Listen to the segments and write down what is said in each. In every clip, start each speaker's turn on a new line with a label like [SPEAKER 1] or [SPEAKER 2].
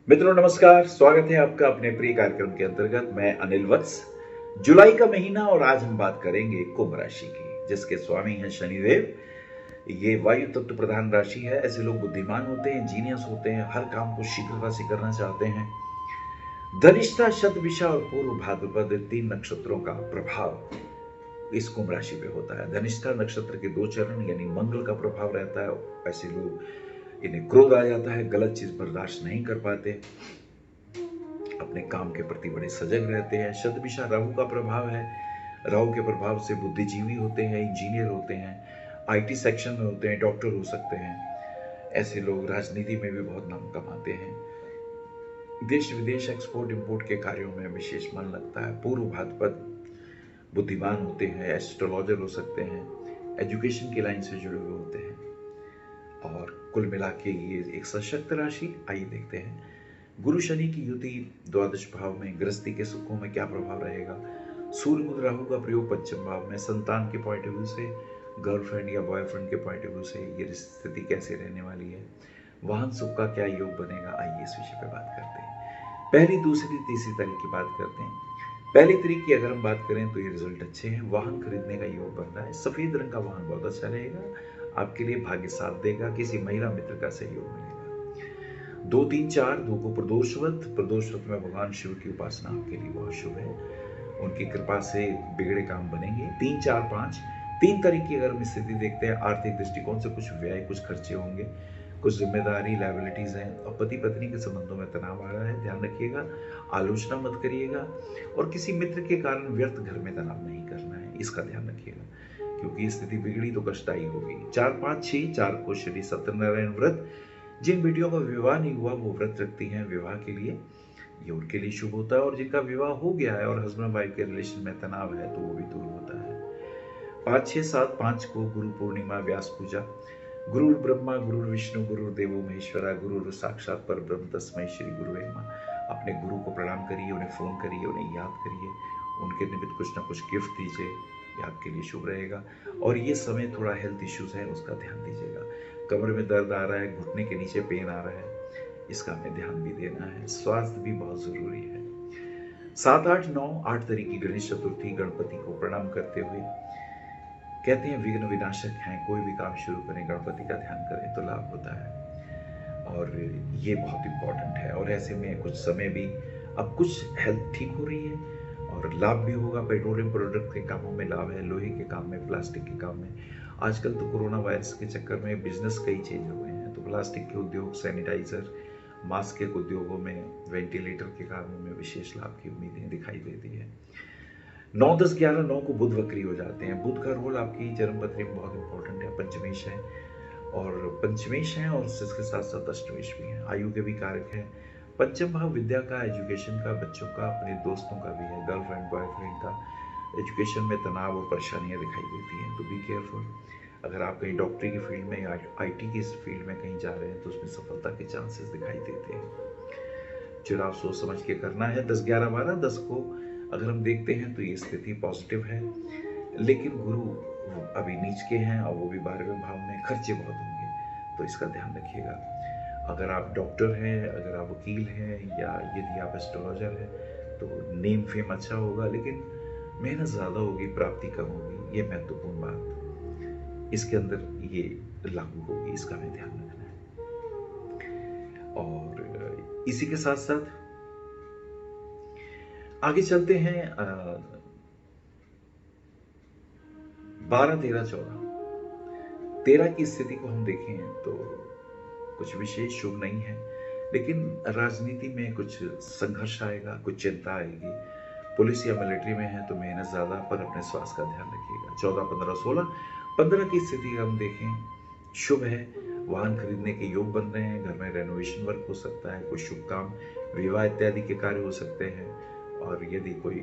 [SPEAKER 1] मित्रों नमस्कार, स्वागत है आपका अपने प्रिय कार्यक्रम के अंतर्गत। मैं अनिल वत्स। जुलाई का महीना और आज हम बात करेंगे कुंभ राशि की, जिसके स्वामी हैं शनिदेव। ये वायु तत्व प्रधान राशि है। ऐसे लोग बुद्धिमान होते हैं, जीनियस होते हैं, हर काम को शीघ्रता से करना चाहते हैं। धनिष्ठा, शतभिषा और पूर्व भाद्रपद 3 नक्षत्रों का प्रभाव इस कुंभ राशि पे होता है। धनिष्ठा नक्षत्र के 2 चरण यानी मंगल का प्रभाव रहता है। ऐसे लोग, इन्हें क्रोध आ जाता है, गलत चीज बर्दाश्त नहीं कर पाते, अपने काम के प्रति बड़े सजग रहते हैं। शतभिषा राहु का प्रभाव है। राहु के प्रभाव से बुद्धिजीवी होते हैं, इंजीनियर होते हैं, आईटी सेक्शन में होते हैं, डॉक्टर हो सकते हैं। ऐसे लोग राजनीति में भी बहुत नाम कमाते हैं। देश विदेश एक्सपोर्ट इंपोर्ट के कार्यों में विशेष मन लगता है। पूर्व भाद्रपद बुद्धिमान होते हैं, एस्ट्रोलॉजर हो सकते हैं, एजुकेशन की लाइन से जुड़े हुए होते हैं। और कुल मिला के ये एक सशक्त राशि। आइए देखते हैं गुरु शनि की युति द्वादश भाव में गृहस्थी के सुखों में क्या प्रभाव रहेगा। सूर्य बुध राहु का प्रयोग पंचम भाव में संतान के पॉइंट ऑफ व्यू से, गर्लफ्रेंड या बॉयफ्रेंड के पॉइंट ऑफ व्यू से ये स्थिति कैसे रहने वाली है। वाहन सुख का क्या योग बनेगा, आइए इस विषय पे बात करते हैं। पहली, दूसरी, तीसरी तारीख की बात करते हैं। पहली तारीख की अगर हम बात करें तो ये रिजल्ट अच्छे हैं। वाहन खरीदने का योग बन रहा है। सफेद रंग का वाहन बहुत अच्छा रहेगा, आपके लिए भाग्य साथ देगा। किसी महिला मित्र का सहयोग मिलेगा। 2, 3, 4 दो को प्रदोषवत में भगवान शिव की उपासना आपके लिए बहुत शुभ है। उनकी कृपा से बिगड़े काम बनेंगे। 3, 4, 5 3 तारीख की अगर हम स्थिति देखते हैं, आर्थिक दृष्टिकोण से कुछ व्यय, कुछ खर्चे होंगे, कुछ जिम्मेदारी, लायबिलिटीज हैं। और पति पत्नी के संबंधों में तनाव आ रहा है, ध्यान रखिएगा। आलोचना मत करिएगा और किसी मित्र के कारण व्यर्थ घर में तनाव नहीं करना है, इसका ध्यान रखिएगा, क्योंकि स्थिति बिगड़ी तो कष्टदायी होगी। 4, 5, 6 4 को श्री सत्यनारायण व्रत, जिन बेटियों का विवाह नहीं हुआ वो व्रत रखती हैं विवाह के लिए, ये उनके लिए शुभ होता है। और जिनका विवाह हो गया है और हस्बैंड वाइफ के रिलेशन में तनाव है तो वो भी दूर होता है। 5, 6, 7 5 को गुरु पूर्णिमा, व्यास पूजा। गुरु ब्रह्मा गुरु विष्णु गुरु देवो महेश्वरा, गुरु साक्षात पर ब्रह्म तस्मै श्री गुरुवे नमः। अपने गुरु को प्रणाम करिए, उन्हें फोन करिए, उन्हें याद करिए, उनके निमित्त कुछ ना कुछ गिफ्ट दीजिए, ये आपके लिए शुभ रहेगा। और ये समय थोड़ा हेल्थ इश्यूज है उसका ध्यान दीजिएगा। कमर में दर्द आ रहा है, घुटने के नीचे पेन आ रहा है, इसका हमें ध्यान भी देना है। स्वास्थ्य भी बहुत जरूरी है। 7, 8, 9 8 तारीख की गणेश चतुर्थी, गणपति को प्रणाम करते हुए, कहते हैं विघ्न विनाशक हैं, कोई भी काम शुरू करें गणपति का ध्यान करें तो लाभ होता है। और ये बहुत इंपॉर्टेंट है। और ऐसे में कुछ समय भी, अब कुछ हेल्थ ठीक हो रही है और लाभ भी होगा। पेट्रोलियम प्रोडक्ट के कामों में लाभ है, लोहे के काम में, प्लास्टिक के काम में। आजकल तो कोरोना वायरस के चक्कर में बिजनेस कई चेंज हो गए हैं, तो प्लास्टिक के उद्योग, सैनिटाइजर, मास्क के उद्योगों में, वेंटिलेटर के कामों में विशेष लाभ की उम्मीदें दिखाई देती है। 9, 10, 11, 9 को बुध वक्री हो जाते हैं। बुध का रोल आपकी जन्म पत्री में बहुत इंपॉर्टेंट है। पंचमेश है और इसके साथ साथ अष्टमेश भी है। आयु के भी कारक है। पंचम भाव विद्या का, एजुकेशन का, बच्चों का, अपने दोस्तों का भी है, गर्लफ्रेंड बॉयफ्रेंड का। एजुकेशन में तनाव और परेशानियां दिखाई देती हैं, तो बी केयरफुल। अगर आप कहीं डॉक्टरी की फील्ड में या आईटी की फील्ड में कहीं जा रहे हैं तो उसमें सफलता के चांसेस दिखाई देते हैं। चुनाव सोच समझ के करना है। 10, 11, 12, 10 को अगर हम देखते हैं तो ये स्थिति पॉजिटिव है, लेकिन गुरु अभी नीच के हैं और वो भी 12वें भाव में, खर्चे बहुत होंगे, तो इसका ध्यान रखिएगा। अगर आप डॉक्टर हैं, अगर आप वकील हैं, या यदि आप एस्ट्रोलॉजर हैं तो नेम फेम अच्छा होगा, लेकिन मेहनत ज़्यादा होगी, प्राप्ति कम होगी। ये महत्वपूर्ण बात इसके अंदर ये लागू होगी, इसका हमें ध्यान रखना है। और इसी के साथ साथ आगे चलते हैं। 12, 13, 14 13 की स्थिति को हम देखें तो कुछ विशेष शुभ नहीं है, लेकिन राजनीति में कुछ संघर्ष आएगा, कुछ चिंता आएगी। पुलिस या मिलिट्री में है तो मेहनत ज्यादा, पर अपने स्वास्थ्य का ध्यान रखिएगा। 14, 15, 16 15 की स्थिति हम देखें, शुभ है। वाहन खरीदने के योग बन रहे हैं, घर में रेनोवेशन वर्क हो सकता है, कुछ शुभ काम, विवाह इत्यादि के कार्य हो सकते हैं। और यदि कोई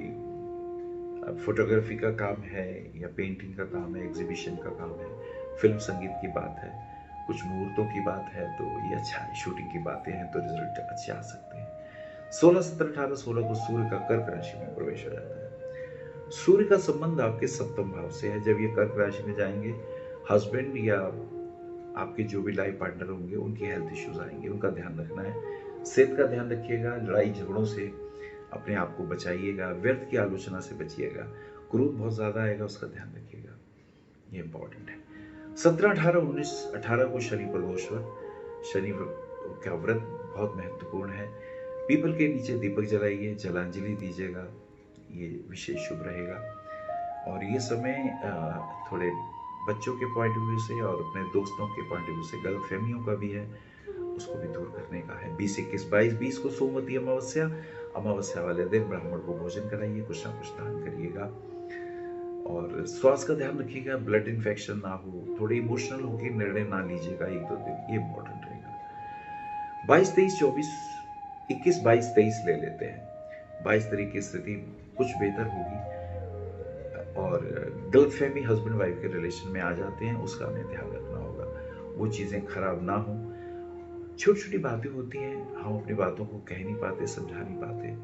[SPEAKER 1] फोटोग्राफी का काम है या पेंटिंग का काम है, एग्जीबिशन का काम है, फिल्म संगीत की बात है, कुछ मुहूर्तों की बात है, तो ये अच्छा है। शूटिंग की बातें हैं तो रिजल्ट अच्छे आ सकते हैं। 16, 17, 18, 16 को सूर्य का कर्क राशि में प्रवेश हो जाता है। सूर्य का संबंध आपके सप्तम भाव से है। जब ये कर्क राशि में जाएंगे, हस्बैंड या आपके जो भी लाइफ पार्टनर होंगे उनकी हेल्थ इश्यूज आएंगे, उनका ध्यान रखना है। सेहत का ध्यान रखिएगा, लड़ाई झगड़ों से अपने आप को बचाइएगा, व्यर्थ की आलोचना से बचिएगा, क्रोध बहुत ज़्यादा आएगा उसका ध्यान रखिएगा, ये इंपॉर्टेंट है। 17, 18, 19, 18 को शनि प्रदोष व्रत, शनि का व्रत बहुत महत्वपूर्ण है। पीपल के नीचे दीपक जलाइए, जलांजलि दीजिएगा, ये विशेष शुभ रहेगा। और ये समय थोड़े बच्चों के पॉइंट ऑफ व्यू से और अपने दोस्तों के पॉइंट ऑफ व्यू से गलत फहमियों का भी है, उसको भी दूर करने का है। 20, 21, 22, 20 को सोमवती अमावस्या, अमावस्या वाले दिन ब्राह्मण को भोजन कराइए, कुछ ना कुछ दान करिएगा। और स्वास्थ्य का ध्यान रखिएगा, ब्लड इन्फेक्शन ना हो, थोड़े इमोशनल होकर निर्णय ना लीजिएगा 1-2 दिन, ये इंपॉर्टेंट रहेगा। 22, 23, 24, 21, 22, 23 ले लेते हैं। 22 तारीख की स्थिति कुछ बेहतर होगी और गलतफहमी हस्बैंड वाइफ के रिलेशन में आ जाते हैं, उसका हमें ध्यान रखना होगा, वो चीज़ें खराब ना हो। छोटी छोटी बातें होती हैं, हम अपनी बातों को कह नहीं पाते, समझा नहीं पाते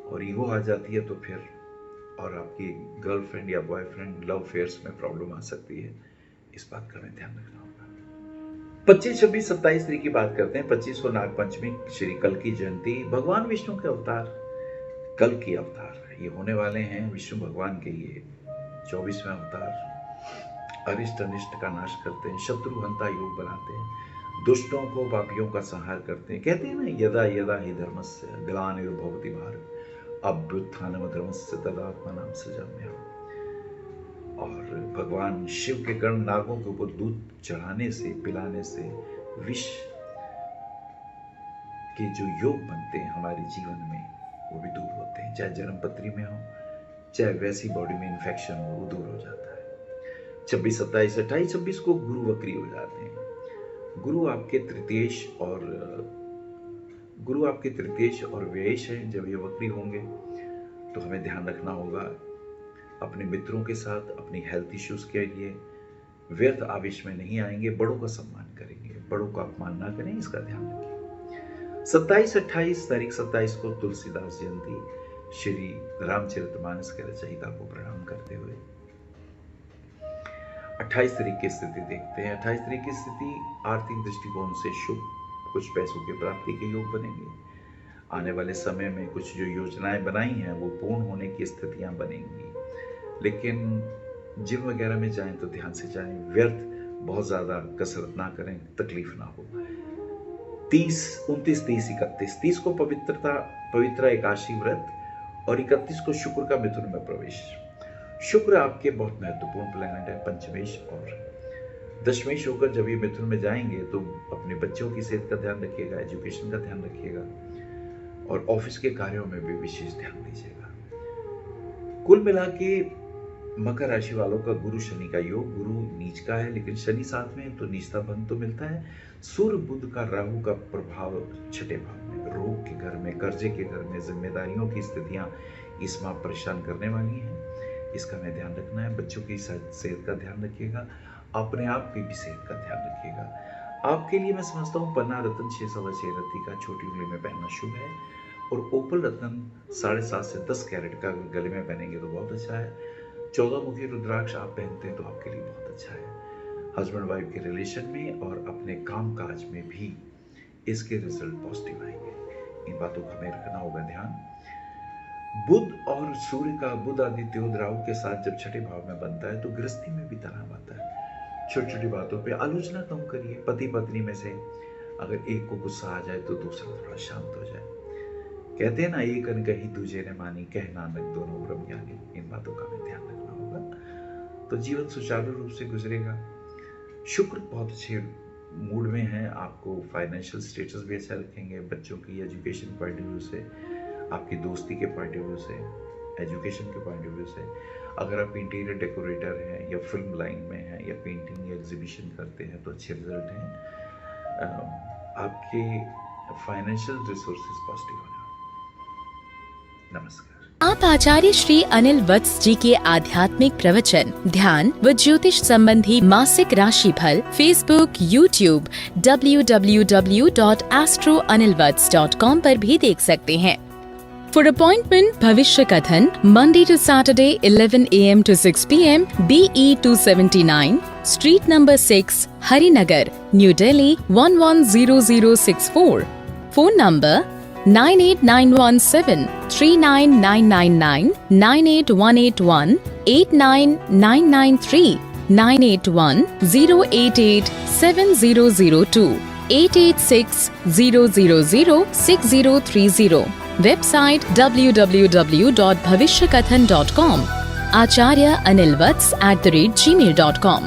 [SPEAKER 1] और ईगो आ जाती है, तो फिर और आपकी गर्लफ्रेंड या बॉयफ्रेंड लव अफेयर्स में प्रॉब्लम आ सकती है, इस बात का हमें ध्यान रखना होगा। 25, 26, 27 तारीख की बात करते हैं। 25 को नाग पंचमी, श्री कल की जयंती, भगवान विष्णु के अवतार, कल की अवतार ये होने वाले हैं विष्णु भगवान के, ये 24वें अवतार। अरिष्ट अनिष्ट का नाश करते हैं, शत्रु हंता योग बनाते हैं, दुष्टों को पापियों का संहार करते हैं। कहते हैं ना, यदा यदा ही धर्मस्य ग्लानिर्भवति भारत अभ्युत्थानम धर्मस्य तदात्मानं सृजाम्यहम्। और भगवान शिव के कर्ण नागों के ऊपर दूध चढ़ाने से, पिलाने से विष के जो योग बनते हैं हमारे जीवन में, वो भी दूर होते हैं। चाहे जन्म पत्री में हो, चाहे वैसी बॉडी में इन्फेक्शन हो, वो दूर हो जाता है। 26, 27, 28, 26 को गुरु वक्री हो जाते हैं। गुरु आपके तृतीयेश और व्ययेश है। जब ये वक्री होंगे तो हमें ध्यान रखना होगा, अपने मित्रों के साथ अपनी हेल्थ इश्यूज के लिए व्यर्थ आवेश में नहीं आएंगे, बड़ों का सम्मान करेंगे, बड़ों का अपमान ना करें, इसका ध्यान रखिए। 27, 28 तारीख 27 को तुलसीदास जयंती, श्री रामचरितमानस के रचयिता को प्रणाम करते हुए 28 तारीख की स्थिति देखते हैं। 28 तारीख की स्थिति आर्थिक दृष्टिकोण से शुभ, कुछ पैसों की प्राप्ति के योग बनेंगे। आने वाले समय में कुछ जो योजनाएं बनाई हैं वो पूर्ण होने की स्थितियां बनेंगी, लेकिन जिम वगैरह में जाएं तो ध्यान से जाएं, व्यर्थ बहुत ज़्यादा कसरत ना करें, तकलीफ ना हो। 30, 29, 30, 31, 30 को पवित्र एकादशी व्रत और 31 को शुक्र का मिथुन में प्रवेश। शुक्र आपके बहुत महत्वपूर्ण प्लैनेट है, पंचमेश और दशमेश होकर जब ये मिथुन में जाएंगे तो अपने बच्चों की सेहत का ध्यान रखिएगा, एजुकेशन का ध्यान रखिएगा और ऑफिस के कार्यों में भी विशेष ध्यान दीजिएगा। कुल मिला के मकर राशि वालों का गुरु शनि का योग, गुरु नीच का है लेकिन शनि साथ में, तो नीचता भंग तो मिलता है। सूर्य बुध का राहु का प्रभाव छठे भाव में, रोग के घर में, कर्जे के घर में, जिम्मेदारियों की स्थितियां इस माह परेशान करने वाली हैं, इसका हमें ध्यान रखना है। बच्चों की सेहत का ध्यान रखिएगा, अपने आप की भी सेहत का ध्यान रखिएगा। आपके लिए मैं समझता हूँ पन्ना रत्न 6 सवा 6 रत्ती का छोटी उंगली में पहनना शुभ है और ओपल रत्न 7.5 से 10 कैरेट का गले में पहनेंगे तो बहुत अच्छा है। 14 मुखी रुद्राक्ष आप पहनते हैं तो आपके लिए बहुत अच्छा है। हस्बैंड वाइफ के रिलेशन में और अपने काम काज में भी इसके रिजल्ट पॉजिटिव आएंगे, इन बातों का हमें रखना होगा ध्यान। बुध और सूर्य का, बुध आदित्य राहु के साथ जब छठे भाव में बनता है तो गृहस्थी में भी तनाव आता है। छोटी छोटी बातों पे आलोचना कम करिए। पति पत्नी में से अगर एक को गुस्सा आ जाए तो दूसरा थोड़ा शांत हो जाए। कहते हैं ना, एक अन कही दूजे ने मानी, कह नानक दोनों ब्रह्म ज्ञानी, इन बातों का हमें ध्यान रखना होगा तो जीवन सुचारू रूप से गुजरेगा। शुक्र बहुत अच्छे मूड में है, आपको फाइनेंशियल स्टेटस भी अच्छा रखेंगे, बच्चों की एजुकेशन पॉइंट ऑफ व्यू से, आपकी दोस्ती के पॉइंट ऑफ व्यू से, एजुकेशन के पॉइंट ऑफ व्यू से। अगर आप इंटीरियर डेकोरेटर हैं या फिल्म लाइन में हैं या पेंटिंग या एग्जीबिशन करते हैं तो अच्छे रिजल्ट हैं। आपके फाइनेंशियल रिसोर्सेज पॉजिटिव होने। नमस्कार।
[SPEAKER 2] आप आचार्य श्री अनिल वत्स जी के आध्यात्मिक प्रवचन, ध्यान व ज्योतिष संबंधी मासिक राशि फल फेसबुक, यूट्यूब, www.astroanilvats.com पर भी देख सकते हैं। For appointment, भविष्य कथन, Monday to Saturday, 11 a.m. to 6 p.m. BE 279, Street number 6, Harinagar, New Delhi 110064. Phone number 9891739999, 98181 89993, 98108870002, 886000630. Website www.bhavishyakathan.com. Acharya Anil Vats @gmail.com.